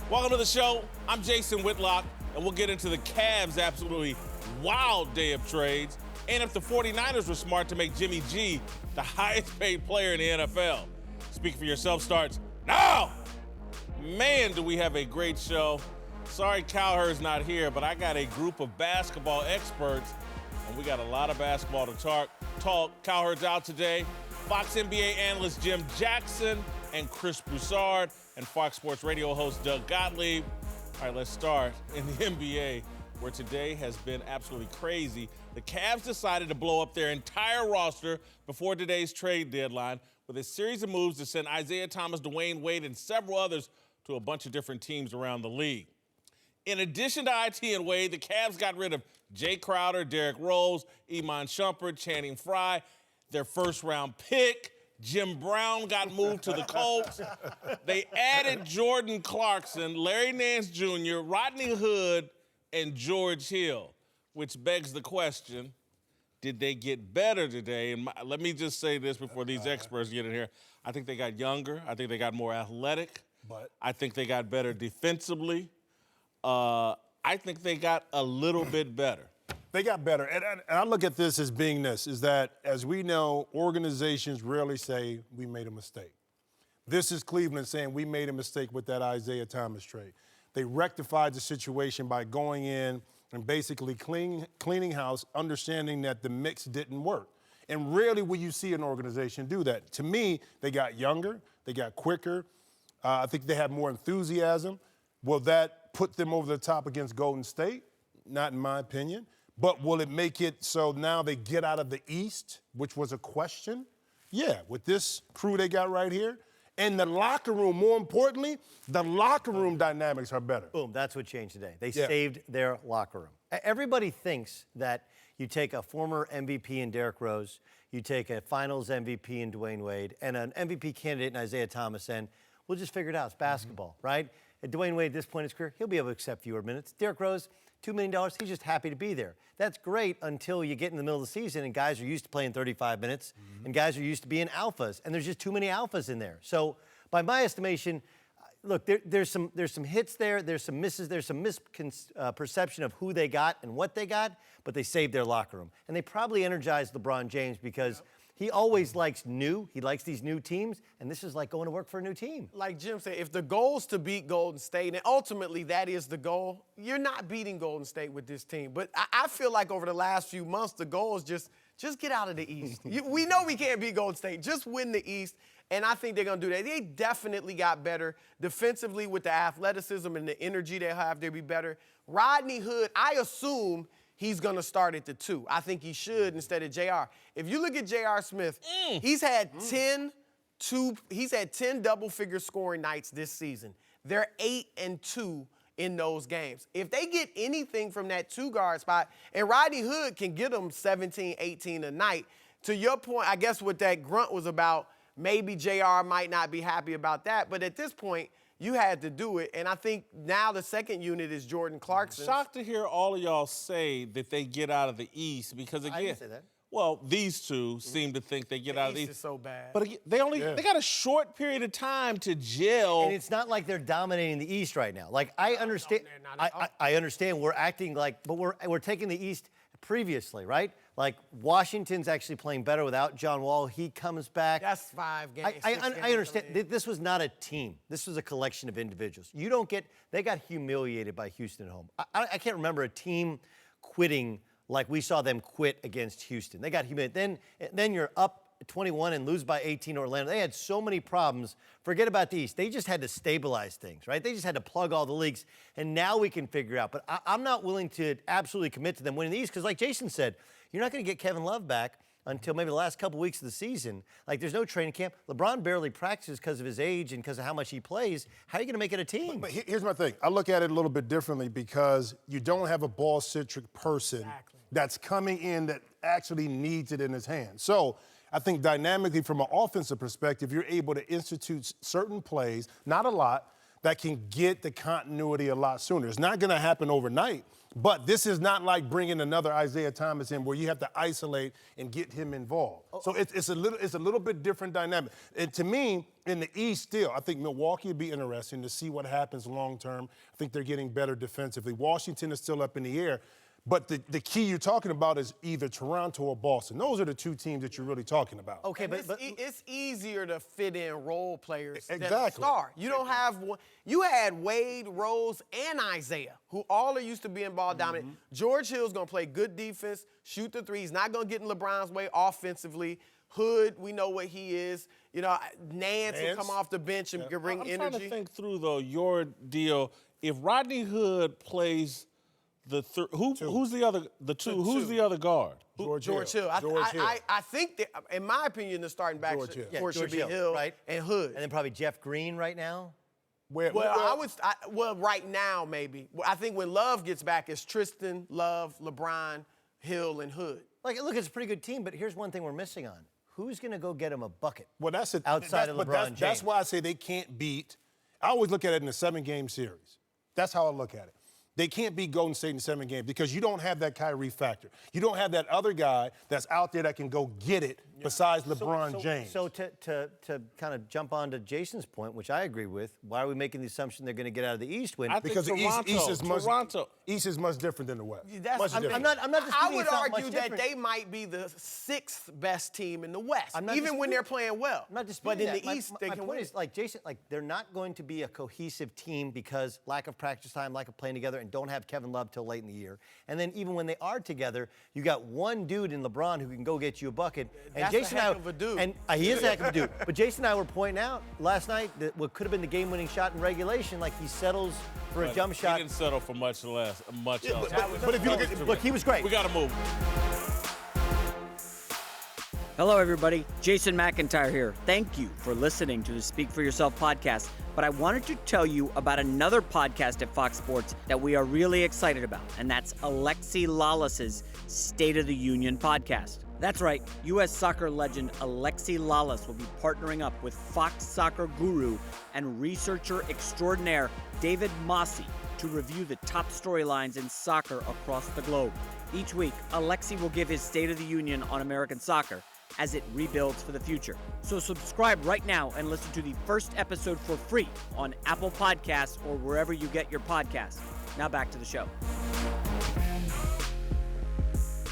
Welcome to the show. I'm Jason Whitlock, and we'll get into the Cavs' absolutely wild day of trades, and if the 49ers were smart to make Jimmy G the highest paid player in the NFL. Speak for yourself starts now. Man, do we have a great show. Sorry Cowherd's not here, but I got a group of basketball experts, and we got a lot of basketball to talk. Cowherd's out today. Fox NBA analyst Jim Jackson and Chris Broussard, and Fox Sports Radio host Doug Gottlieb. All right, let's start in the NBA, where today has been absolutely crazy. The Cavs decided to blow up their entire roster before today's trade deadline with a series of moves to send Isaiah Thomas, Dwayne Wade, and several others to a bunch of different teams around the league. In addition to IT and Wade, the Cavs got rid of Jay Crowder, Derrick Rose, Iman Shumpert, Channing Frye, their first-round pick. Jim Brown got moved to the Colts. They added Jordan Clarkson, Larry Nance Jr., Rodney Hood, and George Hill, which begs the question, did they get better today? And let me just say this before these experts get in here. I think they got younger. I think they got more athletic. But I think they got better defensively. I think they got a little bit better. they got better. And I look at this as being this, is that, as we know, organizations rarely say we made a mistake. This is Cleveland saying we made a mistake with that Isaiah Thomas trade. They rectified the situation by going in and basically cleaning house, understanding that the mix didn't work. And rarely will you see an organization do that. To me, they got younger, they got quicker. I think they had more enthusiasm. Will that put them over the top against Golden State? Not in my opinion. But will it make it so now they get out of the East, which was a question? Yeah, with this crew they got right here. And the locker room, more importantly, the locker room dynamics are better. Boom, that's what changed today. They saved their locker room. Everybody thinks that you take a former MVP in Derrick Rose, you take a finals MVP in Dwayne Wade, and an MVP candidate in Isaiah Thomas, and we'll just figure it out. It's basketball, right? And Dwayne Wade, at this point in his career, he'll be able to accept fewer minutes. Derrick Rose, $2 million, he's just happy to be there. That's great until you get in the middle of the season and guys are used to playing 35 minutes and guys are used to being alphas, and there's just too many alphas in there. So by my estimation, look, there's some hits there, there's some misses, there's some misperception of who they got and what they got, but they saved their locker room. And they probably energized LeBron James because he always likes new. He likes these new teams, and this is like going to work for a new team. Like Jim said, if the goal is to beat Golden State, and ultimately that is the goal, you're not beating Golden State with this team. But I feel like over the last few months, the goal is just get out of the East. We know we can't beat Golden State. Just win the East, and I think they're going to do that. They definitely got better defensively with the athleticism and the energy they have. They'll be better. Rodney Hood, I assume he's going to start at the 2. I think he should instead of JR. If you look at J.R. Smith, he's had 10 double-figure scoring nights this season. They're 8-2 in those games. If they get anything from that 2-guard spot, and Rodney Hood can get them 17, 18 a night, to your point, I guess what that grunt was about, maybe JR might not be happy about that, but at this point, you had to do it, and I think now the second unit is Jordan Clarkson. Shocked to hear all of y'all say that they get out of the East because, again, I didn't say that. Well, these two seem to think they get out of the East. Is so bad. But again, they got a short period of time to gel. And it's not like they're dominating the East right now. Like, I understand. I understand we're acting like, but we're taking the East previously, right? Like, Washington's actually playing better without John Wall. He comes back. That's 5 games. I understand. This was not a team. This was a collection of individuals. They got humiliated by Houston at home. I can't remember a team quitting like we saw them quit against Houston. They got humiliated. Then you're up 21 and lose by 18 Orlando. They had so many problems. Forget about the East. They just had to stabilize things, right? They just had to plug all the leaks, and now we can figure out. But I'm not willing to absolutely commit to them winning the East because, like Jason said, you're not going to get Kevin Love back until maybe the last couple weeks of the season. Like, there's no training camp. LeBron barely practices because of his age and because of how much he plays. How are you going to make it a team? But here's my thing. I look at it a little bit differently because you don't have a ball-centric person that's coming in that actually needs it in his hand. So I think dynamically from an offensive perspective, you're able to institute certain plays, not a lot, that can get the continuity a lot sooner. It's not going to happen overnight, but this is not like bringing another Isaiah Thomas in where you have to isolate and get him involved. So it's a little bit different dynamic. And to me, in the East still, I think Milwaukee would be interesting to see what happens long term. I think they're getting better defensively. Washington is still up in the air. But the key you're talking about is either Toronto or Boston. Those are the two teams that you're really talking about. Okay, but it's easier to fit in role players than a Exactly. star. You don't have one. You had Wade, Rose, and Isaiah, who all are used to being ball dominant. George Hill's going to play good defense, shoot the three. He's not going to get in LeBron's way offensively. Hood, we know what he is. You know, Nance will come off the bench and bring I'm energy. trying to think through, though, your deal. If Rodney Hood plays who's the other? The two. Who's the other guard? George Hill. George Hill. I think that, in my opinion, the starting back George Hill. should be Hill, Hill right? and Hood. and then probably Jeff Green right now. Well, right now maybe. I think when Love gets back, it's Tristan, Love, LeBron, Hill, and Hood. Like, look, it's a pretty good team, but here's one thing we're missing on. Who's going to go get him a bucket? Well, outside of LeBron James. That's why I say they can't beat. I always look at it in a 7-game series. That's how I look at it. They can't beat Golden State in 7 games because you don't have that Kyrie factor. You don't have that other guy that's out there that can go get it besides LeBron James. So to kind of jump on to Jason's point, which I agree with, why are we making the assumption they're going to get out of the East win? Because the East is much different than the West. I'm not disputing I would it's not argue much that different. they might be the 6th best team in the West, I'm not even when disputing- they're playing well. I'm not disputing But in that. the East, they my can point win. is, like, Jason, like, they're not going to be a cohesive team because lack of practice time, lack of playing together, and don't have Kevin Love till late in the year. And then even when they are together, you got one dude in LeBron who can go get you a bucket. And That's Jason a heck and I, of a dude. And he is a heck of a dude. But Jason and I were pointing out last night that what could have been the game-winning shot in regulation, like he settles for a jump shot. He didn't settle for much else. But if you look at Look, he was great. We got to move. Hello, everybody. Jason McIntyre here. Thank you for listening to the Speak for Yourself podcast. But I wanted to tell you about another podcast at Fox Sports that we are really excited about, and that's Alexi Lalas's State of the Union podcast. That's right, U.S. soccer legend Alexi Lalas will be partnering up with Fox soccer guru and researcher extraordinaire David Mossy to review the top storylines in soccer across the globe. Each week, Alexi will give his State of the Union on American soccer as it rebuilds for the future. So subscribe right now and listen to the first episode for free on Apple Podcasts or wherever you get your podcasts. Now back to the show.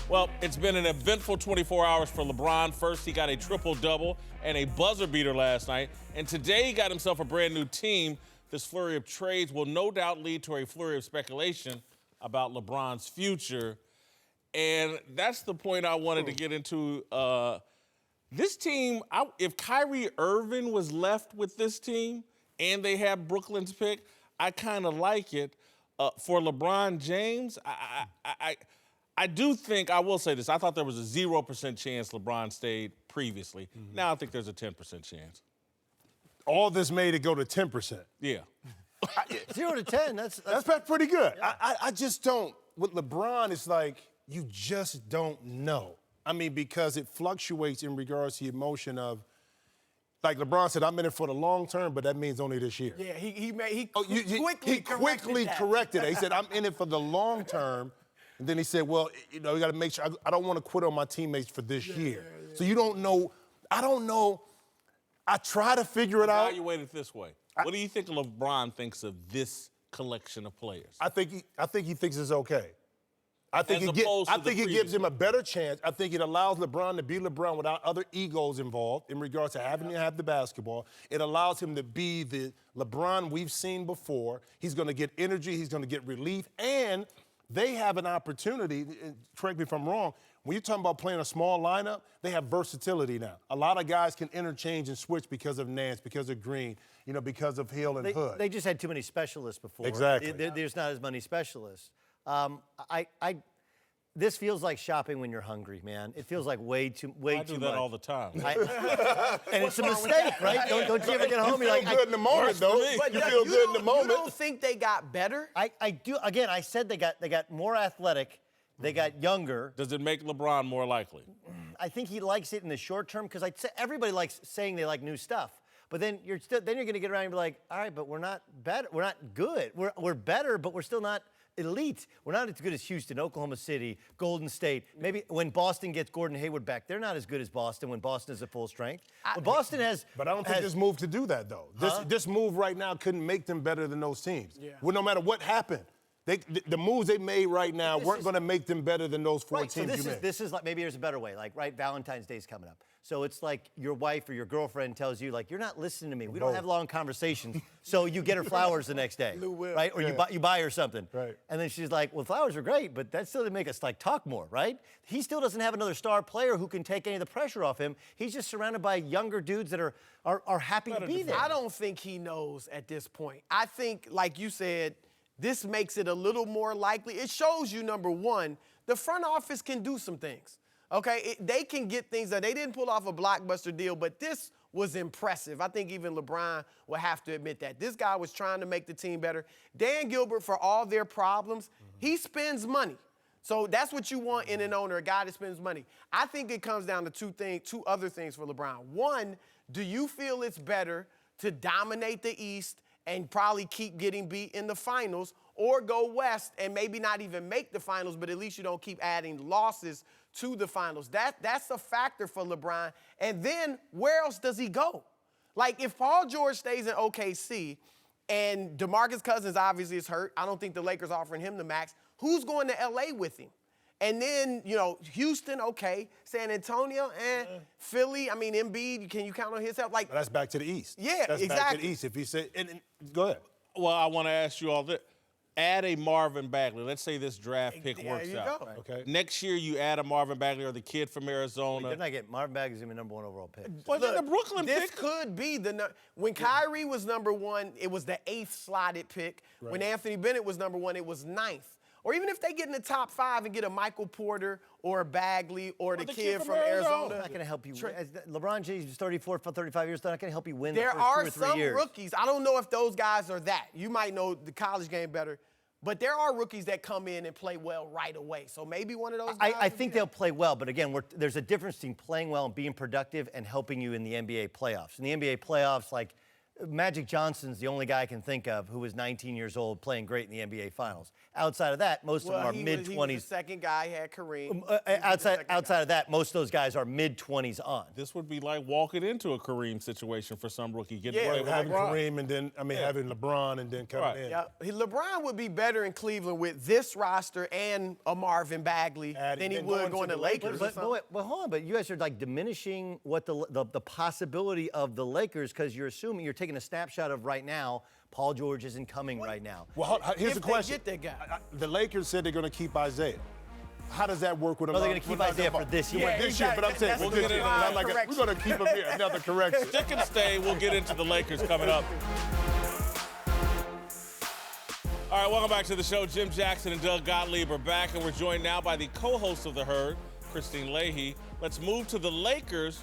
Well, it's been an eventful 24 hours for LeBron. First, he got a triple-double and a buzzer beater last night. And today, he got himself a brand new team. This flurry of trades will no doubt lead to a flurry of speculation about LeBron's future. And that's the point I wanted to get into. This team, if Kyrie Irving was left with this team and they have Brooklyn's pick, I kind of like it. For LeBron James, I do think, I will say this, I thought there was a 0% chance LeBron stayed previously. Now I think there's a 10% chance. all this made it go to 10%. Yeah. 0 to 10, that's pretty good. Yeah. I just don't. With LeBron, it's like you just don't know. I mean, because it fluctuates in regards to the emotion of, like LeBron said, I'm in it for the long term, but that means only this year. Yeah, he quickly corrected it. He said, I'm in it for the long term. And then he said, well, you know, you got to make sure, I don't want to quit on my teammates for this year. Yeah. So you don't know. I don't know. I try to figure it out. Evaluate it this way. What do you think LeBron thinks of this collection of players? I think he thinks it's okay. I think it gives him a better chance. I think it allows LeBron to be LeBron without other egos involved in regards to having to have the basketball. It allows him to be the LeBron we've seen before. He's going to get energy. He's going to get relief. And they have an opportunity, correct me if I'm wrong, when you're talking about playing a small lineup, they have versatility now. A lot of guys can interchange and switch because of Nance, because of Green, you know, because of Hill and Hood. They just had too many specialists before. Exactly. There's not as many specialists. This feels like shopping when you're hungry, man. It feels like way too much. I do that all the time. And it's a mistake, right? Don't you ever get home? You feel good in the moment, though. But you feel good in the moment. You don't think they got better? I do. Again, I said they got more athletic. They got younger. Does it make LeBron more likely? I think he likes it in the short term because everybody likes saying they like new stuff. But then you're going to get around and be like, all right, but we're not better. We're not good. We're better, but we're still not elite. We're not as good as Houston, Oklahoma City, Golden State. Maybe when Boston gets Gordon Hayward back, they're not as good as Boston when Boston is at full strength. But Boston has. But I don't think this move to do that, though. This move right now couldn't make them better than those teams. Yeah. Well, no matter what happened, the moves they made right now weren't going to make them better than those four teams you made. This is like, maybe there's a better way. Like, right, Valentine's Day's coming up. So it's like your wife or your girlfriend tells you, like, you're not listening to me. We don't have long conversations. So you get her flowers the next day, right? Or you buy her something. Right. And then she's like, well, flowers are great, but that still didn't make us, like, talk more, right? He still doesn't have another star player who can take any of the pressure off him. He's just surrounded by younger dudes that are happy to be there. I don't think he knows at this point. I think, like you said, this makes it a little more likely. It shows you, number one, the front office can do some things. Okay, they can get things that they didn't pull off a blockbuster deal, but this was impressive. I think even LeBron will have to admit that. This guy was trying to make the team better. Dan Gilbert, for all their problems, he spends money. So that's what you want in an owner, a guy that spends money. I think it comes down to two other things for LeBron. One, do you feel it's better to dominate the East and probably keep getting beat in the finals, or go West and maybe not even make the finals, but at least you don't keep adding losses to the finals? That's a factor for LeBron. And then where else does he go? Like, if Paul George stays in OKC and DeMarcus Cousins obviously is hurt, I don't think the Lakers offering him the max, who's going to LA with him? And then, Houston, okay. San Antonio, Philly, I mean, Embiid, can you count on his help? Like, But that's back to the East. Yeah, that's exactly. back to the East. If he said, go ahead. Well, I want to ask you all this. Add a Marvin Bagley. Let's say this draft pick works there you out. go. Okay. Next year, you add a Marvin Bagley or the kid from Arizona. They're not getting Marvin Bagley's going to be number one overall pick. But then the Brooklyn this pick. could be when Kyrie was number one, it was the 8th slotted pick. Right. When Anthony Bennett was number one, it was 9th. Or even if they get in the top 5 and get a Michael Porter or a Bagley or the kid from Arizona. They're not going to help you. LeBron James is 34 for 35 years. They're not going to help you win There the first 2 or 3 are some years. rookies. I don't know if those guys are that. You might know the college game better. But there are rookies that come in and play well right away. So maybe one of those guys. I think they'll play well, but again, there's a difference between playing well and being productive and helping you in the NBA playoffs. In the NBA playoffs, like, Magic Johnson's the only guy I can think of who was 19 years old playing great in the NBA Finals. Outside of that, most of them are mid-20s. He was the second guy, he had Kareem. Outside of that, most of those guys are mid-20s on. This would be like walking into a Kareem situation for some rookie. Having Kareem and then, having LeBron and then coming in. Yeah, LeBron would be better in Cleveland with this roster and a Marvin Bagley than he would going to Lakers. But hold on, but you guys are like diminishing what the possibility of the Lakers, because you're assuming you're taking a snapshot of right now. Paul George isn't coming right now. Well, here's the question. If they get that guy. The Lakers said they're going to keep Isaiah. How does that work with him? No, they're going to keep Isaiah for this year. This year, but I'm saying We'll get into we're going to keep him here. Another correction. Stick and stay. We'll get into the Lakers coming up. All right, welcome back to the show. Jim Jackson and Doug Gottlieb are back, and we're joined now by the co-host of The Herd, Christine Leahy. Let's move to the Lakers,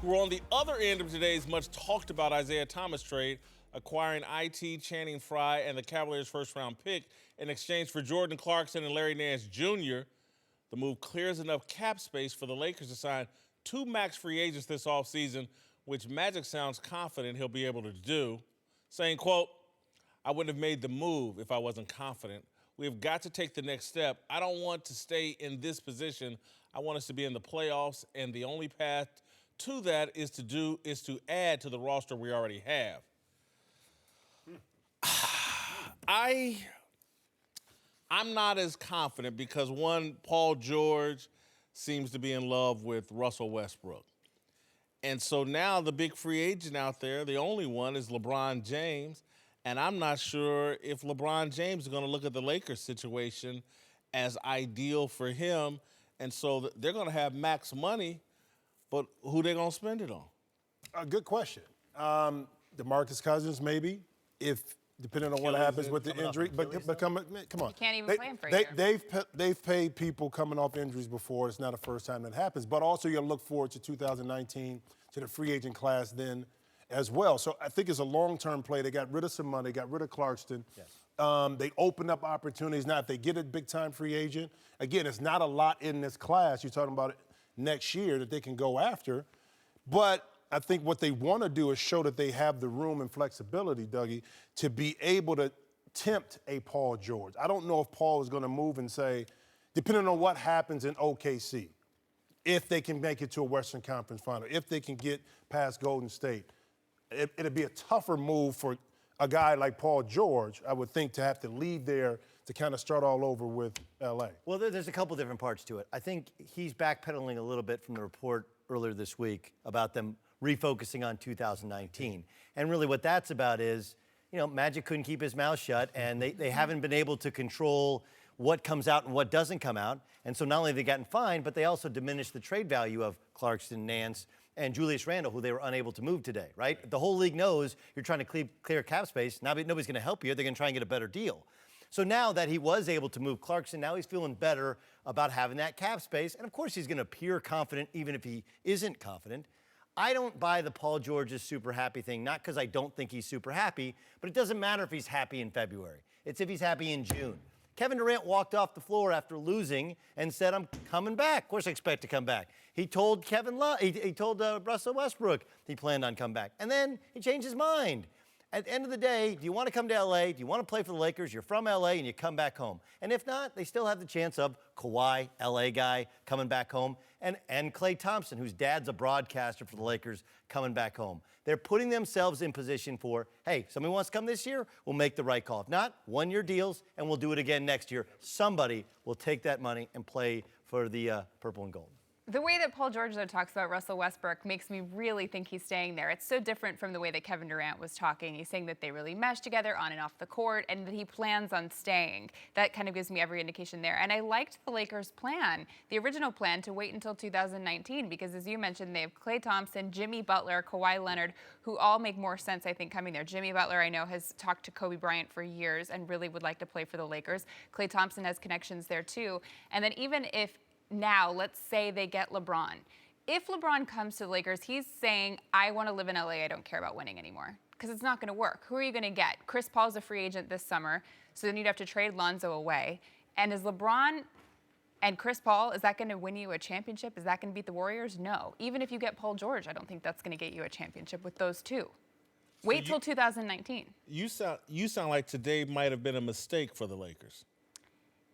who are on the other end of today's much-talked-about Isaiah Thomas trade, acquiring IT, Channing Frye, and the Cavaliers' first-round pick in exchange for Jordan Clarkson and Larry Nance Jr. The move clears enough cap space for the Lakers to sign 2 max free agents this offseason, which Magic sounds confident he'll be able to do, saying, quote, "I wouldn't have made the move if I wasn't confident. We have got to take the next step. I don't want to stay in this position. I want us to be in the playoffs, and the only path to that is to add to the roster we already have." I'm not as confident because, one, Paul George seems to be in love with Russell Westbrook. And so now the big free agent out there, the only one, is LeBron James. And I'm not sure if LeBron James is going to look at the Lakers situation as ideal for him. And so they're going to have max money, but who they going to spend it on? Good question. DeMarcus Cousins, maybe, depending on what happens with the injury. But come on. You can't even play him for a year. They've paid people coming off injuries before. It's not the first time that happens. But also you got to look forward to 2019, to the free agent class then as well. So I think it's a long-term play. They got rid of some money, got rid of Clarkston. Yes. They opened up opportunities. Now, if they get a big-time free agent, again, it's not a lot in this class. You're talking about it next year that they can go after. But I think what they want to do is show that they have the room and flexibility, Dougie, to be able to tempt a Paul George. I don't know if Paul is going to move and say, depending on what happens in OKC, if they can make it to a Western Conference final, if they can get past Golden State, it'd be a tougher move for a guy like Paul George, I would think, to have to leave there to kind of start all over with L.A. Well, there's a couple different parts to it. I think he's backpedaling a little bit from the report earlier this week about them refocusing on 2019. And really what that's about is, Magic couldn't keep his mouth shut, and they haven't been able to control what comes out and what doesn't come out. And so not only have they gotten fined, but they also diminished the trade value of Clarkson, Nance, and Julius Randle, who they were unable to move today, right? The whole league knows you're trying to clear cap space. Now nobody's going to help you. They're going to try and get a better deal. So now that he was able to move Clarkson, now he's feeling better about having that cap space. And of course, he's going to appear confident, even if he isn't confident. I don't buy the Paul George is super happy thing, not because I don't think he's super happy, but it doesn't matter if he's happy in February. It's if he's happy in June. Kevin Durant walked off the floor after losing and said, I'm coming back. Of course I expect to come back. He told he told Russell Westbrook he planned on coming back. And then he changed his mind. At the end of the day, do you want to come to L.A.? Do you want to play for the Lakers? You're from L.A. and you come back home. And if not, they still have the chance of Kawhi, L.A. guy, coming back home, and Klay Thompson, whose dad's a broadcaster for the Lakers, coming back home. They're putting themselves in position for, hey, somebody wants to come this year, we'll make the right call. If not, one-year deals, and we'll do it again next year. Somebody will take that money and play for the purple and gold. The way that Paul George, though, talks about Russell Westbrook makes me really think he's staying there. It's so different from the way that Kevin Durant was talking. He's saying that they really mesh together on and off the court and that he plans on staying. That kind of gives me every indication there. And I liked the Lakers' plan, the original plan, to wait until 2019 because, as you mentioned, they have Klay Thompson, Jimmy Butler, Kawhi Leonard, who all make more sense, I think, coming there. Jimmy Butler, I know, has talked to Kobe Bryant for years and really would like to play for the Lakers. Klay Thompson has connections there, too. And then even if now, let's say they get LeBron. If LeBron comes to the Lakers, he's saying, I want to live in LA. I don't care about winning anymore. Because it's not going to work. Who are you going to get? Chris Paul's a free agent this summer, so then you'd have to trade Lonzo away. And is LeBron and Chris Paul, is that going to win you a championship? Is that going to beat the Warriors? No. Even if you get Paul George, I don't think that's going to get you a championship with those two. Wait till 2019. You sound like today might have been a mistake for the Lakers.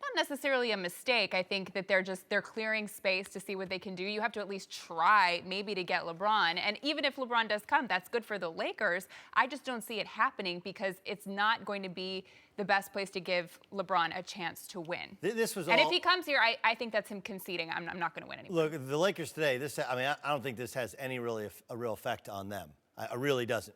Not necessarily a mistake. I think that they're clearing space to see what they can do. You have to at least try maybe to get LeBron. And even if LeBron does come, that's good for the Lakers. I just don't see it happening because it's not going to be the best place to give LeBron a chance to win. This was and if he comes here, I think that's him conceding. I'm not going to win anymore. Look, the Lakers today, I don't think this has any a real effect on them. It really doesn't,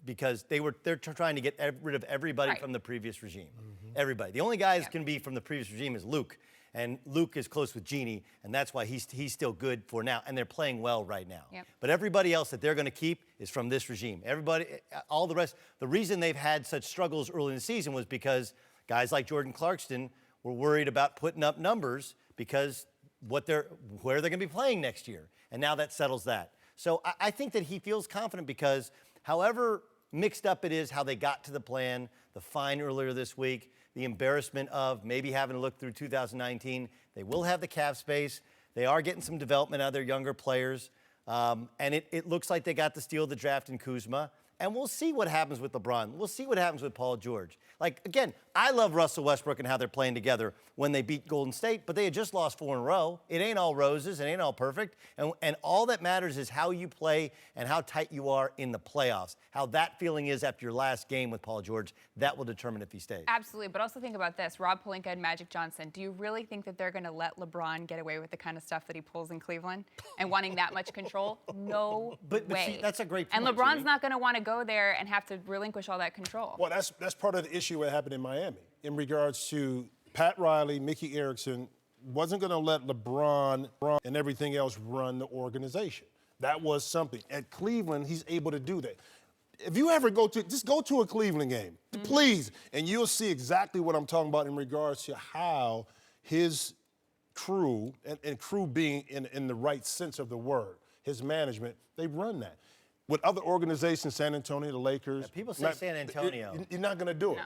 because they're trying to get rid of everybody from the previous regime. Everybody. The only guy that can be from the previous regime is Luke, and Luke is close with Genie, and that's why he's still good for now, and they're playing well right now. Yep. But everybody else that they're going to keep is from this regime. Everybody, all the rest. The reason they've had such struggles early in the season was because guys like Jordan Clarkson were worried about putting up numbers because where they're going to be playing next year, and now that settles that. So I think that he feels confident because however mixed up it is how they got to the plan, the fine earlier this week, the embarrassment of maybe having to look through 2019, they will have the cap space. They are getting some development out of their younger players. And it looks like they got the steal of the draft in Kuzma. And we'll see what happens with LeBron. We'll see what happens with Paul George. Like, again, I love Russell Westbrook and how they're playing together when they beat Golden State, but they had just lost 4 in a row. It ain't all roses. It ain't all perfect. And all that matters is how you play and how tight you are in the playoffs. How that feeling is after your last game with Paul George, that will determine if he stays. Absolutely, but also think about this. Rob Pelinka and Magic Johnson, do you really think that they're going to let LeBron get away with the kind of stuff that he pulls in Cleveland and wanting that much control? No but way. See, that's a great point. And LeBron's not going to want to go there and have to relinquish all that control. Well, that's part of the issue that happened in Miami in regards to Pat Riley, Mickey Erickson wasn't going to let LeBron and everything else run the organization. That was something. At Cleveland, he's able to do that. If you ever go to a Cleveland game, please, and you'll see exactly what I'm talking about in regards to how his crew, and crew being in the right sense of the word, his management, they run that. With other organizations, San Antonio, the Lakers. Yeah, people say San Antonio. You're not going to do it. No.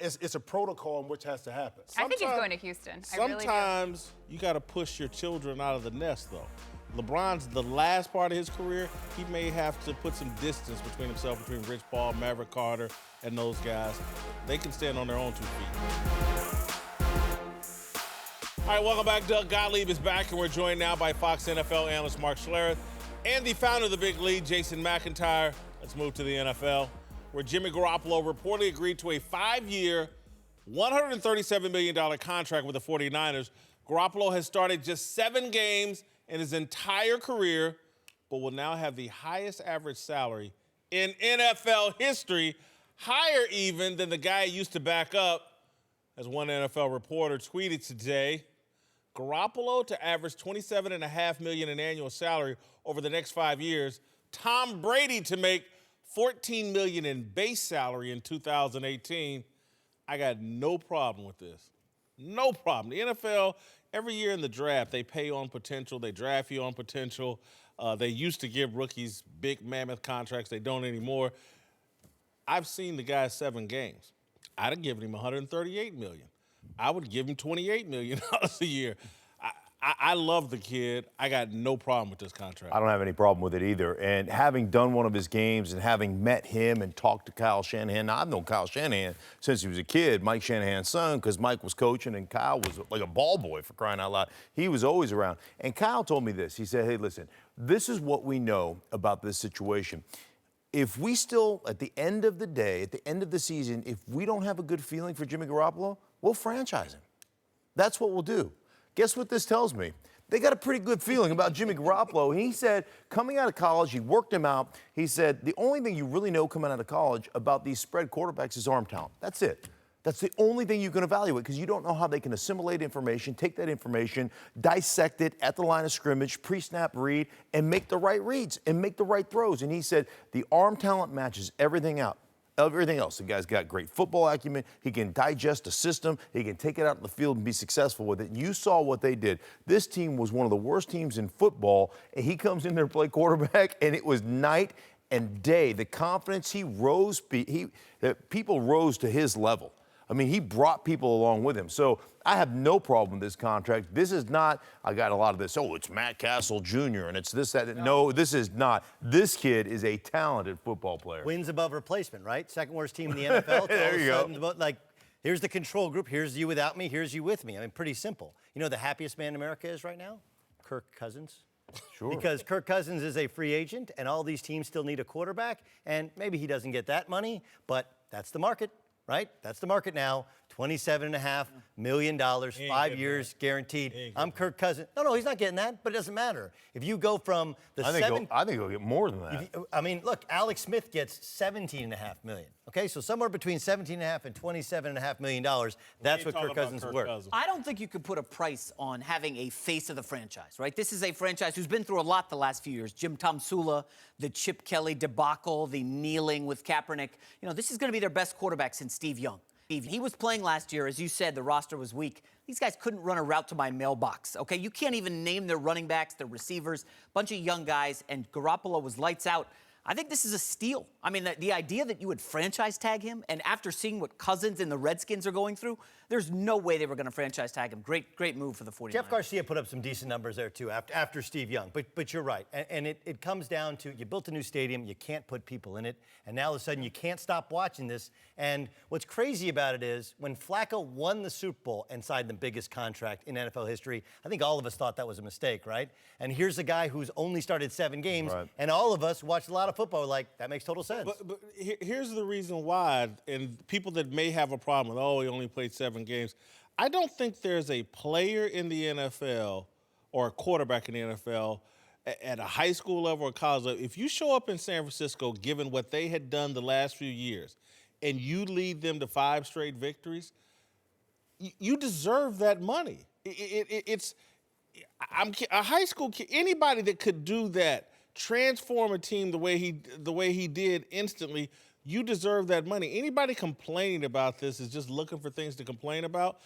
It's a protocol in which has to happen. I think he's going to Houston. Sometimes you got to push your children out of the nest, though, LeBron's the last part of his career, he may have to put some distance between himself, between Rich Paul, Maverick Carter, and those guys. They can stand on their own 2 feet. All right, welcome back. Doug Gottlieb is back, and we're joined now by Fox NFL analyst Mark Schlereth and the founder of the Big Lead, Jason McIntyre. Let's move to the NFL, where Jimmy Garoppolo reportedly agreed to a 5-year, $137 million contract with the 49ers. Garoppolo has started just 7 games in his entire career, but will now have the highest average salary in NFL history, higher even than the guy he used to back up. As one NFL reporter tweeted today, Garoppolo to average $27.5 million in annual salary over the next 5 years. Tom Brady to make $14 million in base salary in 2018. I got no problem with this. No problem. The NFL, every year in the draft, they pay on potential. They draft you on potential. They used to give rookies big mammoth contracts. They don't anymore. I've seen the guy 7 games. I'd have given him $138 million. I would give him $28 million a year. I love the kid. I got no problem with this contract. I don't have any problem with it either. And having done one of his games and having met him and talked to Kyle Shanahan, now I've known Kyle Shanahan since he was a kid, Mike Shanahan's son, because Mike was coaching and Kyle was like a ball boy, for crying out loud. He was always around. And Kyle told me this. He said, hey, listen, this is what we know about this situation. If we still, at the end of the day, at the end of the season, if we don't have a good feeling for Jimmy Garoppolo, we'll franchise him. That's what we'll do. Guess what this tells me? They got a pretty good feeling about Jimmy Garoppolo. He said, coming out of college, he worked him out. He said, the only thing you really know coming out of college about these spread quarterbacks is arm talent. That's it. That's the only thing you can evaluate because you don't know how they can assimilate information, take that information, dissect it at the line of scrimmage, pre-snap read, and make the right reads and make the right throws. And he said, the arm talent matches everything out. Everything else. The guy's got great football acumen. He can digest a system. He can take it out in the field and be successful with it. You saw what they did. This team was one of the worst teams in football, and he comes in there to play quarterback, and it was night and day. The confidence he rose, people rose to his level. I mean, he brought people along with him. So I have no problem with this contract. This is not, I got a lot of this, oh, it's Matt Castle Jr. and it's this, that. No, this is not. This kid is a talented football player. Wins above replacement, right? Second worst team in the NFL. There you go. About, like, here's the control group. Here's you without me. Here's you with me. I mean, pretty simple. You know the happiest man in America is right now? Kirk Cousins. Sure. Because Kirk Cousins is a free agent, and all these teams still need a quarterback, and maybe he doesn't get that money, but that's the market. Right? That's the market now. $27.5 million, 5 years guaranteed. I'm Kirk Cousins. No, he's not getting that, but it doesn't matter. If you go from the I think he'll get more than that. I mean, look, Alex Smith gets $17.5 million. Okay, so somewhere between $17.5 and $27.5 million. That's what Kirk Cousins is worth. I don't think you could put a price on having a face of the franchise, right? This is a franchise who's been through a lot the last few years. Jim Tomsula, the Chip Kelly debacle, the kneeling with Kaepernick. You know, this is going to be their best quarterback since Steve Young. He was playing last year. As you said, the roster was weak. These guys couldn't run a route to my mailbox, okay? You can't even name their running backs, their receivers, bunch of young guys, and Garoppolo was lights out. I think this is a steal. I mean, the idea that you would franchise tag him, and after seeing what Cousins and the Redskins are going through, there's no way they were going to franchise tag him. Great move for the 49ers. Jeff Garcia put up some decent numbers there, too, after Steve Young. But you're right. And it comes down to you built a new stadium, you can't put people in it, and now all of a sudden you can't stop watching this. And what's crazy about it is when Flacco won the Super Bowl and signed the biggest contract in NFL history, I think all of us thought that was a mistake, right? And here's a guy who's only started 7 games, right. And all of us watched a lot of football like, that makes total sense. But here's the reason why, and people that may have a problem with, oh, he only played 7 games. I don't think there's a player in the NFL or a quarterback in the NFL at a high school level or college level. If you show up in San Francisco, given what they had done the last few years, and you lead them to 5 straight victories, you deserve that money. I'm a high school kid. Anybody that could do that, transform a team the way he did instantly, you deserve that money. Anybody complaining about this is just looking for things to complain about.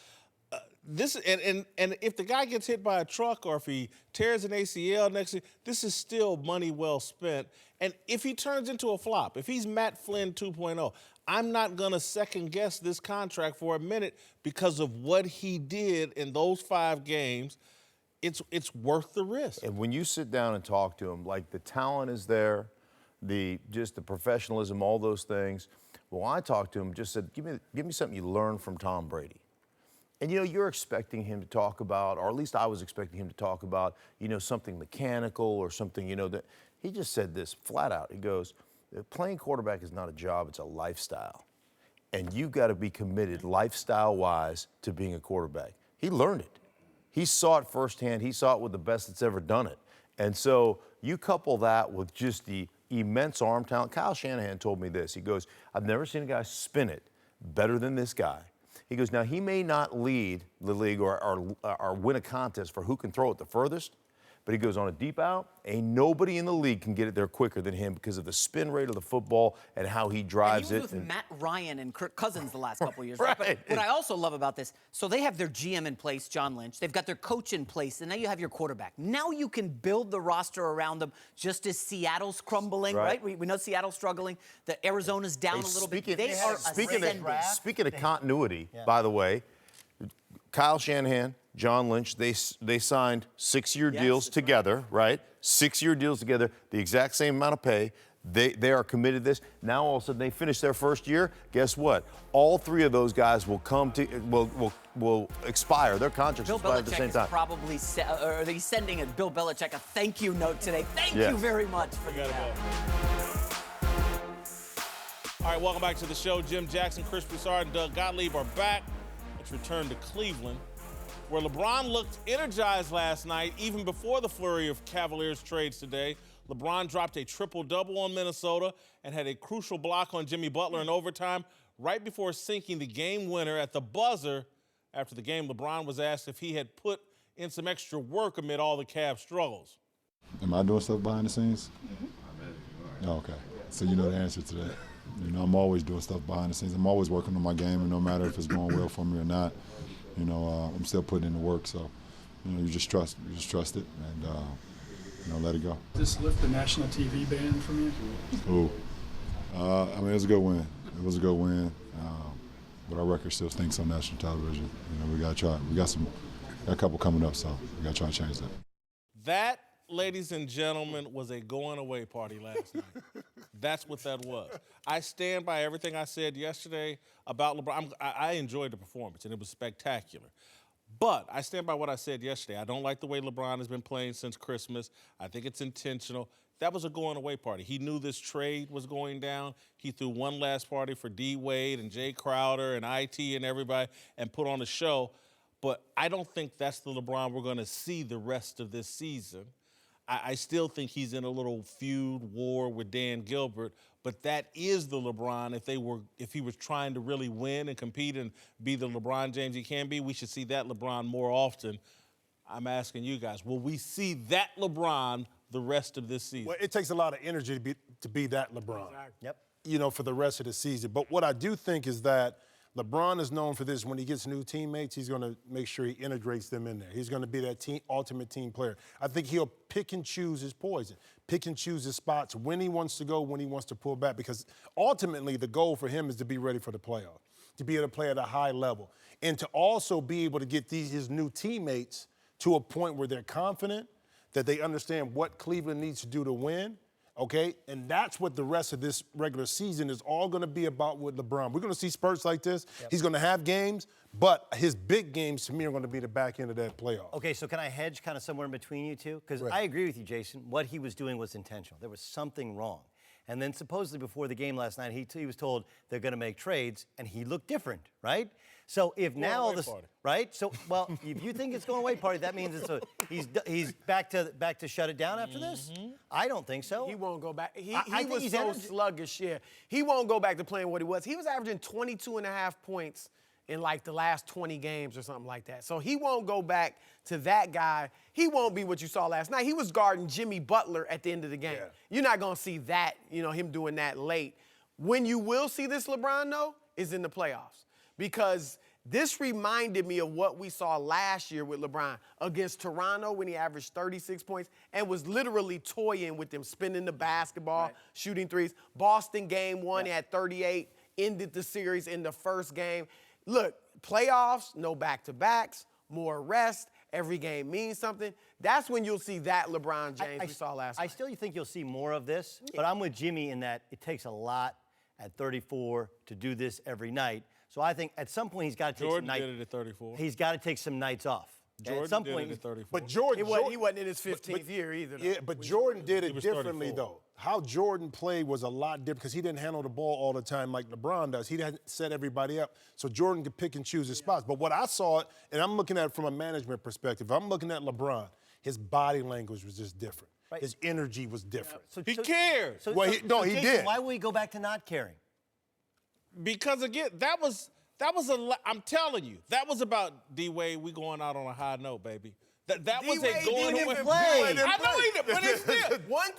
And if the guy gets hit by a truck or if he tears an ACL next year, this is still money well spent. And if he turns into a flop, if he's Matt Flynn 2.0, I'm not going to second guess this contract for a minute because of what he did in those 5 games. it's worth the risk. And when you sit down and talk to him, like the talent is there, just the professionalism, all those things. Well, I talked to him, just said, give me something you learned from Tom Brady. And, you're expecting him to talk about, or at least I was expecting him to talk about, something mechanical or something, that he just said this flat out. He goes, playing quarterback is not a job, it's a lifestyle. And you got to be committed lifestyle-wise to being a quarterback. He learned it. He saw it firsthand. He saw it with the best that's ever done it. And so you couple that with just the immense arm talent. Kyle Shanahan told me this. He goes, I've never seen a guy spin it better than this guy. He goes, now he may not lead the league or win a contest for who can throw it the furthest, but he goes, on a deep out, ain't nobody in the league can get it there quicker than him because of the spin rate of the football and how he drives and he was it. with Matt Ryan and Kirk Cousins the last couple of years. Right. But what I also love about this, so they have their GM in place, John Lynch. They've got their coach in place, and now you have your quarterback. Now you can build the roster around them just as Seattle's crumbling, right? We know Seattle's struggling. The Arizona's down a little bit. They are ascending. Speaking of continuity, by the way, Kyle Shanahan, John Lynch, they signed 6-year deals together, right? 6-year deals together, the exact same amount of pay. They are committed to this. Now all of a sudden they finish their first year. Guess what? All 3 of those guys will will expire. Their contracts expire at the same time. Probably are they sending Bill Belichick a thank you note today? Thank you very much for that. All right, welcome back to the show. Jim Jackson, Chris Broussard, and Doug Gottlieb are back. Let's return to Cleveland, where LeBron looked energized last night, even before the flurry of Cavaliers trades today. LeBron dropped a triple-double on Minnesota and had a crucial block on Jimmy Butler in overtime right before sinking the game winner at the buzzer. After the game, LeBron was asked if he had put in some extra work amid all the Cavs' struggles. Am I doing stuff behind the scenes? I bet you are. Oh, okay. So you know the answer to that. I'm always doing stuff behind the scenes. I'm always working on my game, and no matter if it's going well for me or not, I'm still putting in the work. So, you just trust it, and let it go. This lift the national TV ban from you? It was a good win. It was a good win, but our record still stinks on national television. We got to try. We got a couple coming up, so we got to try and change that. That, ladies and gentlemen, was a going-away party last night. That's what that was. I stand by everything I said yesterday about LeBron. I enjoyed the performance, and it was spectacular. But I stand by what I said yesterday. I don't like the way LeBron has been playing since Christmas. I think it's intentional. That was a going-away party. He knew this trade was going down. He threw one last party for D. Wade and Jay Crowder and IT and everybody and put on a show. But I don't think that's the LeBron we're going to see the rest of this season. I still think he's in a little feud, war with Dan Gilbert, but that is the LeBron. If he was trying to really win and compete and be the LeBron James he can be, we should see that LeBron more often. I'm asking you guys, will we see that LeBron the rest of this season? Well, it takes a lot of energy to be that LeBron. Yep. For the rest of the season. But what I do think is that LeBron is known for this. When he gets new teammates, he's going to make sure he integrates them in there. He's going to be that ultimate team player. I think he'll pick and choose his poison, pick and choose his spots, when he wants to go, when he wants to pull back, because ultimately the goal for him is to be ready for the playoff, to be able to play at a high level, and to also be able to get his new teammates to a point where they're confident, that they understand what Cleveland needs to do to win. Okay, and that's what the rest of this regular season is all going to be about with LeBron. We're going to see spurts like this. Yep. He's going to have games, but his big games, to me, are going to be the back end of that playoff. Okay, so can I hedge kind of somewhere in between you two? Because I agree with you, Jason. What he was doing was intentional. There was something wrong. And then supposedly before the game last night, he was told they're going to make trades, and he looked different, right? So if now this, right? So if you think it's going away party, that means he's back to shut it down after this. I don't think so. He won't go back. He was so sluggish. Yeah, he won't go back to playing what he was. He was averaging 22.5 points in like the last 20 games or something like that. So he won't go back to that guy. He won't be what you saw last night. He was guarding Jimmy Butler at the end of the game. Yeah. You're not gonna see that, him doing that late. When you will see this LeBron though is in the playoffs. Because this reminded me of what we saw last year with LeBron against Toronto when he averaged 36 points and was literally toying with them, spinning the basketball, shooting threes. Boston game one, he had 38, ended the series in the first game. Look, playoffs, no back-to-backs, more rest, every game means something. That's when you'll see that LeBron James we saw last night. I still think you'll see more of this, but I'm with Jimmy in that it takes a lot at 34 to do this every night. So I think at some point he's got to take some nights. Jordan did it at 34. He's got to take some nights off. Jordan at some did point, it at 34. But Jordan, He wasn't in his 15th year either. Yeah, but Jordan did it was differently, 34. though. How Jordan played was a lot different because he didn't handle the ball all the time like LeBron does. He didn't set everybody up. So Jordan could pick and choose his spots. But what I saw, and I'm looking at it from a management perspective, I'm looking at LeBron, his body language was just different. Right. His energy was different. He cared. Well, no, he Jason, did. Why would we go back to not caring? Because again, that was I'm telling you, that was about D-Wade. We going out on a high note, baby. That was a D-Wade going didn't away. even play. I know he did, but it's still. One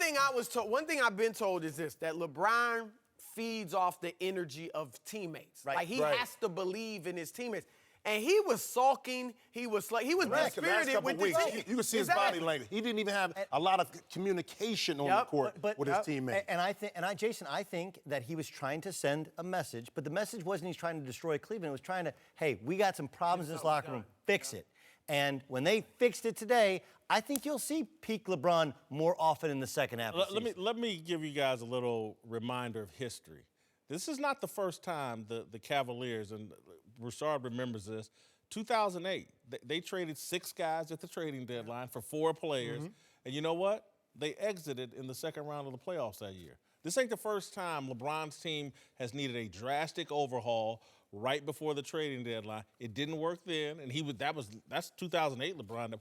thing I've been told is this: that LeBron feeds off the energy of teammates. Right. Like he has to believe in his teammates. And he was sulking. He was dispirited with the team. You could see his body language. He didn't even have a lot of communication on the court with his teammates. And Jason, I think that he was trying to send a message, but the message wasn't he's trying to destroy Cleveland. It was trying to, hey, we got some problems in this locker room. Fix it. And when they fixed it today, I think you'll see peak LeBron more often in the second half of the season. Let me give you guys a little reminder of history. This is not the first time the Cavaliers, and Broussard remembers this, 2008, they traded 6 guys at the trading deadline for 4 players. And you know what? They exited in the second round of the playoffs that year. This ain't the first time LeBron's team has needed a drastic overhaul right before the trading deadline. It didn't work then, and that's 2008 LeBron.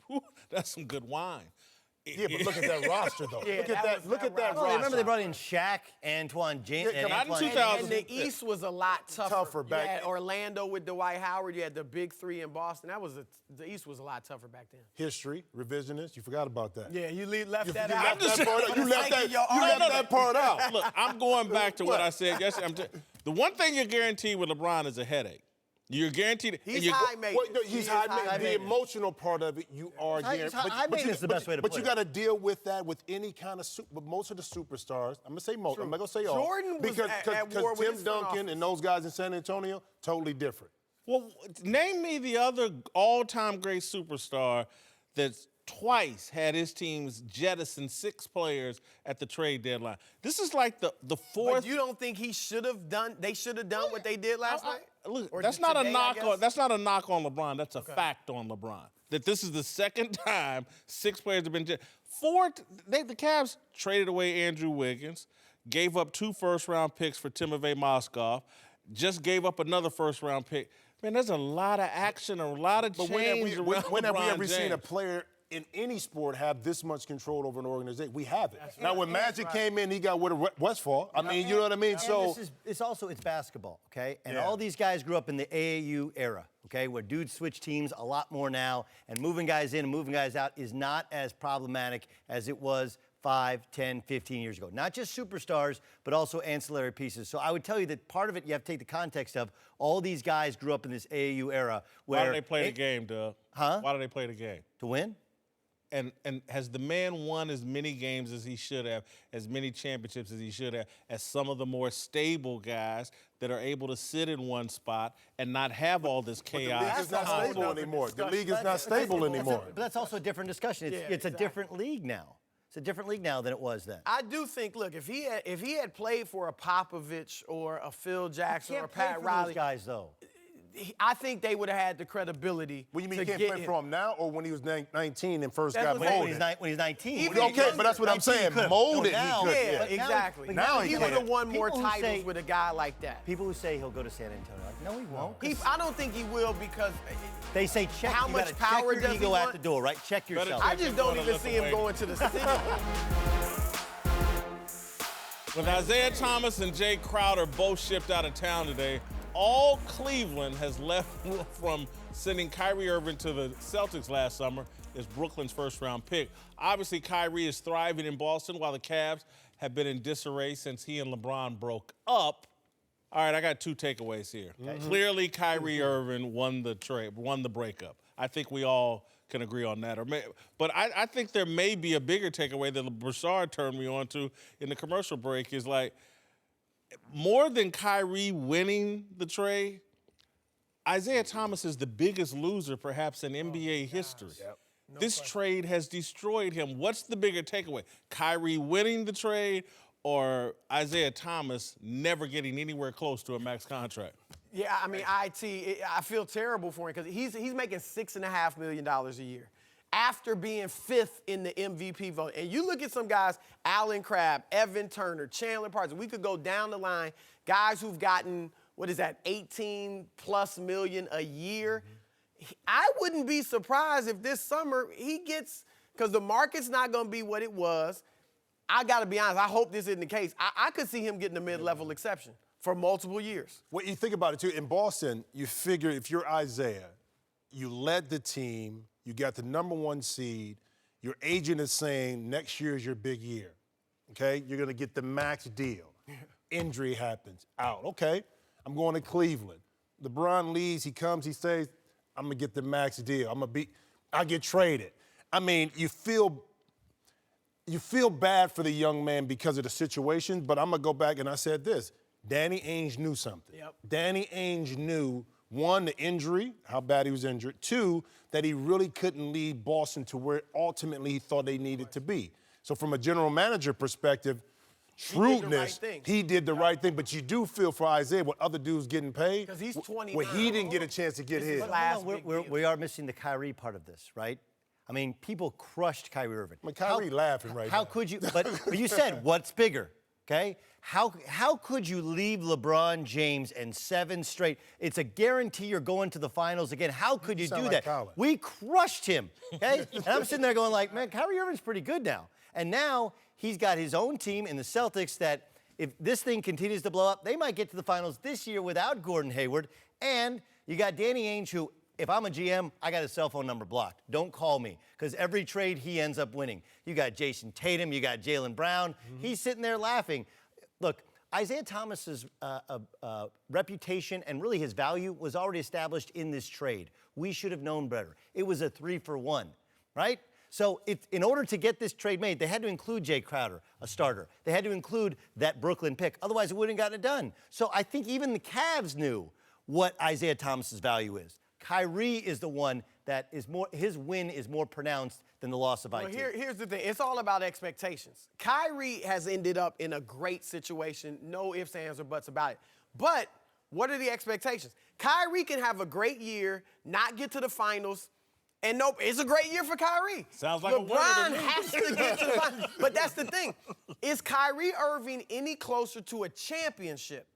That's some good wine. Yeah, but look at that roster, though. Yeah, look at that Well, roster. remember they brought in Shaq, Antoine James, Yeah, not in Antoine- 2000. And the East was a lot tougher. back You had then. Orlando with Dwight Howard. You had the big 3 in Boston. The East was a lot tougher back then. History, revisionist, you forgot about that. Yeah, you left that You out. left that part out. You left that part out. Look, I'm going back to what I said yesterday. The one thing you're guaranteed with LeBron is a headache. You're guaranteed. He's high maintenance. Well, no, he's high maintenance. The emotional part of it, you are guaranteed. high maintenance is the best way to But put you it. got to deal with that with any kind of but most of the superstars. I'm gonna say most. I'm not gonna say all. Jordan was because at war with Tim his front Duncan office. and those guys in San Antonio totally different. Well, name me the other all-time great superstar that's twice had his teams jettison 6 players at the trade deadline. This is like the fourth. But you don't think they should have done what they did last night? Look, Or that's just not a today, I knock guess? on. That's not a knock on LeBron. That's a fact on LeBron. That this is the second time 6 players have been the Cavs traded away Andrew Wiggins, gave up 2 first-round picks for Timofey Mozgov, just gave up another first-round pick. Man, there's a lot of action, a lot of change around When have we LeBron ever seen a James. player in any sport have this much control over an organization? We haven't. Now, when Magic came in, he got rid of Westfall. I mean, you know what I mean? And So it's basketball, okay? And all these guys grew up in the AAU era, okay, where dudes switch teams a lot more now, and moving guys in and moving guys out is not as problematic as it was 5, 10, 15 years ago. Not just superstars, but also ancillary pieces. So I would tell you that part of it, you have to take the context of all these guys grew up in this AAU era where... Why do they play the game, Doug? Huh? Why do they play the game? To win? And has the man won as many games as he should have, as many championships as he should have, as some of the more stable guys that are able to sit in one spot and not have all this chaos? the league is not stable anymore. The league is not stable anymore. But that's also a different discussion. It's a different league now. It's a different league now than it was then. I do think, look, if he had played for a Popovich or a Phil Jackson or a Pat Riley, those guys though. I think they would have had the credibility. What do you mean to you can't get play him. for him now or when he was 19 and first That's got what I'm molded? When he's 19. Even Okay, but that's what I'm saying. Molded, now, he could. Yeah, But now- exactly. but now he he would have can't. won more People who titles say- with a guy like that. People who say he'll go to San Antonio, like, no, he won't. 'cause I don't think he will because they say check. How you much gotta power check does your he ego at want? the door, right? Check yourself. I just don't even Look see him away. going to the city. With Isaiah Thomas and Jay Crowder both shipped out of town today, all Cleveland has left from sending Kyrie Irving to the Celtics last summer is Brooklyn's first-round pick. Obviously, Kyrie is thriving in Boston while the Cavs have been in disarray since he and LeBron broke up. All right, I got 2 takeaways here. Clearly, Kyrie Irving won the breakup. I think we all can agree on that. But I think there may be a bigger takeaway that Broussard turned me on to in the commercial break is like, more than Kyrie winning the trade, Isaiah Thomas is the biggest loser perhaps in NBA history. this trade has destroyed him. What's the bigger takeaway? Kyrie winning the trade or Isaiah Thomas never getting anywhere close to a max contract? Yeah, I mean, I feel terrible for him because he's making $6.5 million a year after being 5th in the MVP vote. And you look at some guys, Allen Crabbe, Evan Turner, Chandler Parsons. We could go down the line, guys who've gotten, 18+ million a year. I wouldn't be surprised if this summer he gets, because the market's not going to be what it was. I got to be honest, I hope this isn't the case. I could see him getting a mid-level exception for multiple years. Well, you think about it, too. In Boston, you figure if you're Isaiah, you led the team, you got the #1 seed, your agent is saying next year is your big year, okay? You're going to get the max deal. Injury happens, out. Okay, I'm going to Cleveland. LeBron leaves, he comes, he says, I'm going to get the max deal. I get traded. I mean, you feel bad for the young man because of the situation, but I'm going to go back and I said this. Danny Ainge knew something. Yep. Danny Ainge knew, 1, the injury, how bad he was injured. 2, that he really couldn't lead Boston to where ultimately he thought they needed to be. So from a general manager perspective, shrewdness, he did the right thing. But you do feel for Isaiah what other dudes getting paid. Because he's 29. Where he didn't get a chance to get his. We are missing the Kyrie part of this, right? I mean, people crushed Kyrie Irving. I mean, Kyrie laughing right now. How could you? But you said, what's bigger? Okay? How could you leave LeBron James and 7 straight? It's a guarantee you're going to the finals again. How could you do that? Colin. We crushed him, okay? And I'm sitting there going like, man, Kyrie Irving's pretty good now. And now he's got his own team in the Celtics that if this thing continues to blow up, they might get to the finals this year without Gordon Hayward. And you got Danny Ainge who, if I'm a GM, I got his cell phone number blocked. Don't call me, because every trade he ends up winning. You got Jason Tatum, you got Jaylen Brown. Mm-hmm. He's sitting there laughing. Look, Isaiah Thomas's reputation and really his value was already established in this trade. We should have known better. It was a 3-for-1, right? So in order to get this trade made, they had to include Jay Crowder, a starter. They had to include that Brooklyn pick. Otherwise, it wouldn't have gotten it done. So I think even the Cavs knew what Isaiah Thomas's value is. Kyrie is the one that is more, his win is more pronounced than the loss of IT. Well, here's the thing. It's all about expectations. Kyrie has ended up in a great situation. No ifs, ands, or buts about it. But what are the expectations? Kyrie can have a great year, not get to the finals, and nope, it's a great year for Kyrie. Sounds like LeBron has to get to the finals. But that's the thing. Is Kyrie Irving any closer to a championship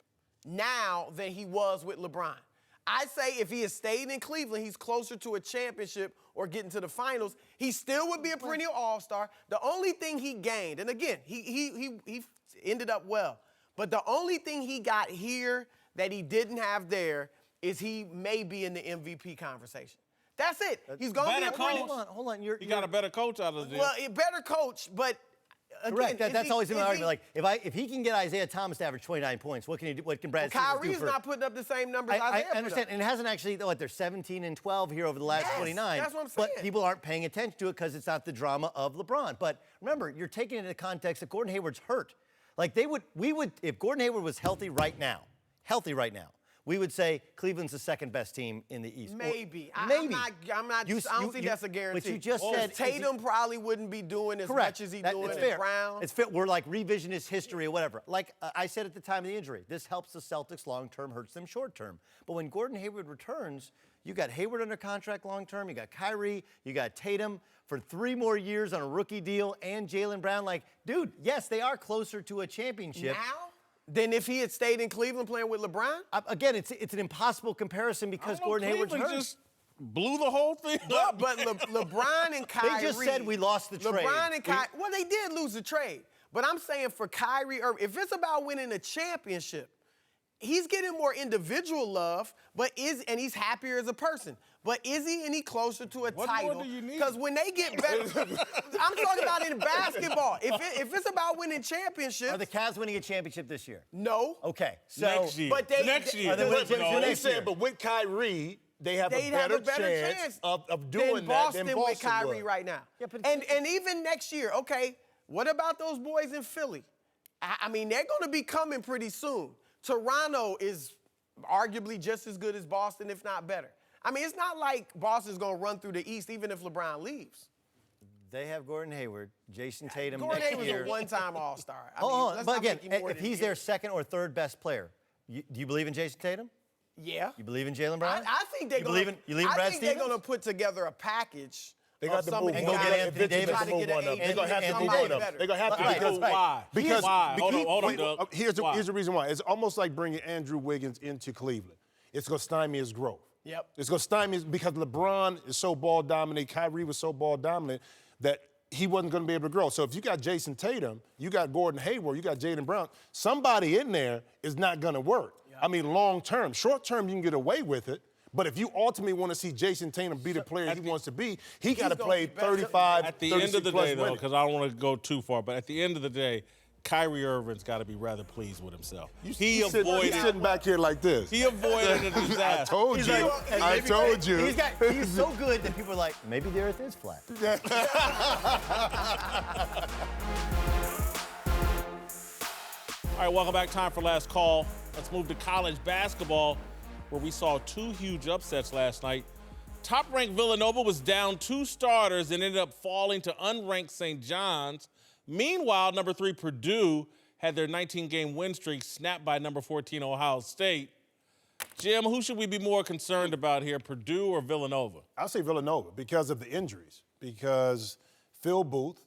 now than he was with LeBron? I say if he had stayed in Cleveland, he's closer to a championship or getting to the finals. He still would be a perennial all-star. The only thing he gained, and again, he ended up well, but the only thing he got here that he didn't have there is he may be in the MVP conversation. That's it. He's going to be a perennial. Hold on. He got a better coach out of this. Well, a better coach, but again, correct. That's always been my argument. Like, if he can get Isaiah Thomas to average 29 points, what can he do? What can Brad Stevens do? Kyrie's not putting up the same numbers Isaiah I understand, and it hasn't actually. They're 17 and 12 here over the last 29. That's what I'm saying. But people aren't paying attention to it because it's not the drama of LeBron. But remember, you're taking it into the context that Gordon Hayward's hurt. Like we would, if Gordon Hayward was healthy right now, we would say Cleveland's the second best team in the East. Maybe. Maybe. I don't think that's a guarantee. But you just said Tatum probably wouldn't be doing as much as he's doing. It's fair. Brown. It's fair. We're like revisionist history or whatever. Like I said at the time of the injury, this helps the Celtics long term, hurts them short term. But when Gordon Hayward returns, you got Hayward under contract long term, you got Kyrie, you got Tatum for 3 more years on a rookie deal, and Jaylen Brown. Like, dude, yes, they are closer to a championship. Now? Than if he had stayed in Cleveland playing with LeBron? Again, it's an impossible comparison because Gordon Hayward's hurt. Just blew the whole thing up. But LeBron and Kyrie. They just said we lost the trade. LeBron and Kyrie. Well, they did lose the trade. But I'm saying for Kyrie Irving, if it's about winning a championship, he's getting more individual love, and he's happier as a person. But is he any closer to a title? What do you need? Because when they get better, I'm talking about in basketball. If it's about winning championships. Are the Cavs winning a championship this year? No. Okay. So next year. But next year. They said, but with Kyrie, they have a better chance of doing than that Boston than Boston with Kyrie would. right now. Yeah, but and even next year, okay, what about those boys in Philly? I mean, they're going to be coming pretty soon. Toronto is arguably just as good as Boston, if not better. I mean, it's not like Boston's going to run through the East even if LeBron leaves. They have Gordon Hayward, Jason Tatum. Gordon next Hayward's year. a one-time All-Star. But again, if he's their second or third best player, do you believe in Jason Tatum? Yeah. You believe in Jaylen Brown? I think they're going to put together a package. They got to move and go get Anthony Davis. They're going to have to move Davis. one of them. They're going to have to Right. Why? Because why? Hold on, Doug. Here's the reason why. It's almost like bringing Andrew Wiggins into Cleveland. It's going to stymie his growth. Yep. It's going to stymie because LeBron is so ball dominant, Kyrie was so ball dominant that he wasn't going to be able to grow. So if you got Jason Tatum, you got Gordon Hayward, you got Jaylen Brown, somebody in there is not going to work. Yep. I mean, long term. Short term, you can get away with it. But if you ultimately want to see Jason Tatum be the player he wants to be, he got to play 35, At the end of the day, though, minutes. because I don't want to go too far, but at the end of the day, Kyrie Irving's got to be rather pleased with himself. He's sitting back here like this. He avoided a disaster. I told you. I told you. He's so good that people are like, maybe the earth is flat. All right, welcome back. Time for last call. Let's move to college basketball, where we saw two huge upsets last night. Top-ranked Villanova was down 2 starters and ended up falling to unranked St. John's. Meanwhile, number 3 Purdue had their 19-game win streak snapped by number 14 Ohio State. Jim, who should we be more concerned about here, Purdue or Villanova? I'll say Villanova because of the injuries. Because Phil Booth,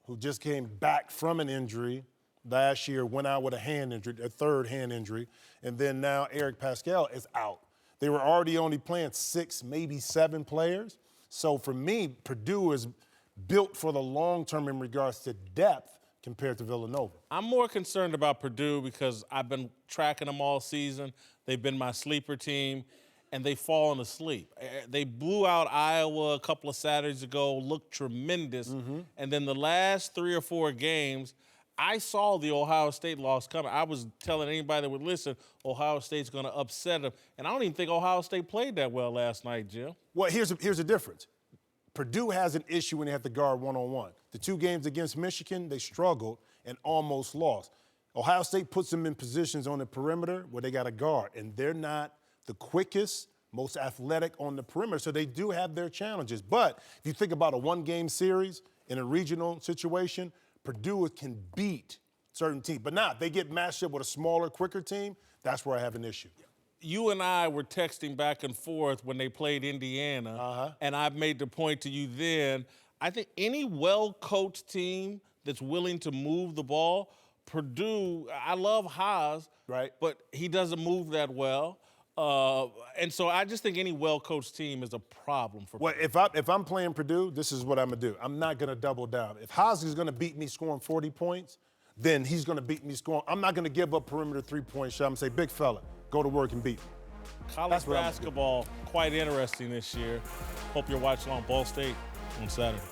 who just came back from an injury last year, went out with a hand injury, a third hand injury, and then now Eric Pascal is out. They were already only playing 6, maybe 7 players. So for me, Purdue is built for the long term in regards to depth compared to Villanova. I'm more concerned about Purdue because I've been tracking them all season. They've been my sleeper team, and they've fallen asleep. They blew out Iowa a couple of Saturdays ago, looked tremendous, and then the last 3 or 4 games, I saw the Ohio State loss coming. I was telling anybody that would listen, Ohio State's going to upset them, and I don't even think Ohio State played that well last night, Jim. Well, here's the difference. Purdue has an issue when they have to guard one-on-one. The 2 games against Michigan, they struggled and almost lost. Ohio State puts them in positions on the perimeter where they got to guard, and they're not the quickest, most athletic on the perimeter, so they do have their challenges. But if you think about a 1-game series in a regional situation, Purdue can beat certain teams. But now, if they get matched up with a smaller, quicker team, that's where I have an issue. You and I were texting back and forth when they played Indiana, and I made the point to you then, I think any well-coached team that's willing to move the ball, Purdue, I love Haas, right, but he doesn't move that well. And so I just think any well-coached team is a problem for Purdue. Well, if I'm playing Purdue, this is what I'm going to do. I'm not going to double down. If Haas is going to beat me scoring 40 points, then he's going to beat me scoring. I'm not going to give up perimeter 3-point shot. I'm going to say, big fella, go to work and beat me. College basketball, quite interesting this year. Hope you're watching on Ball State on Saturday.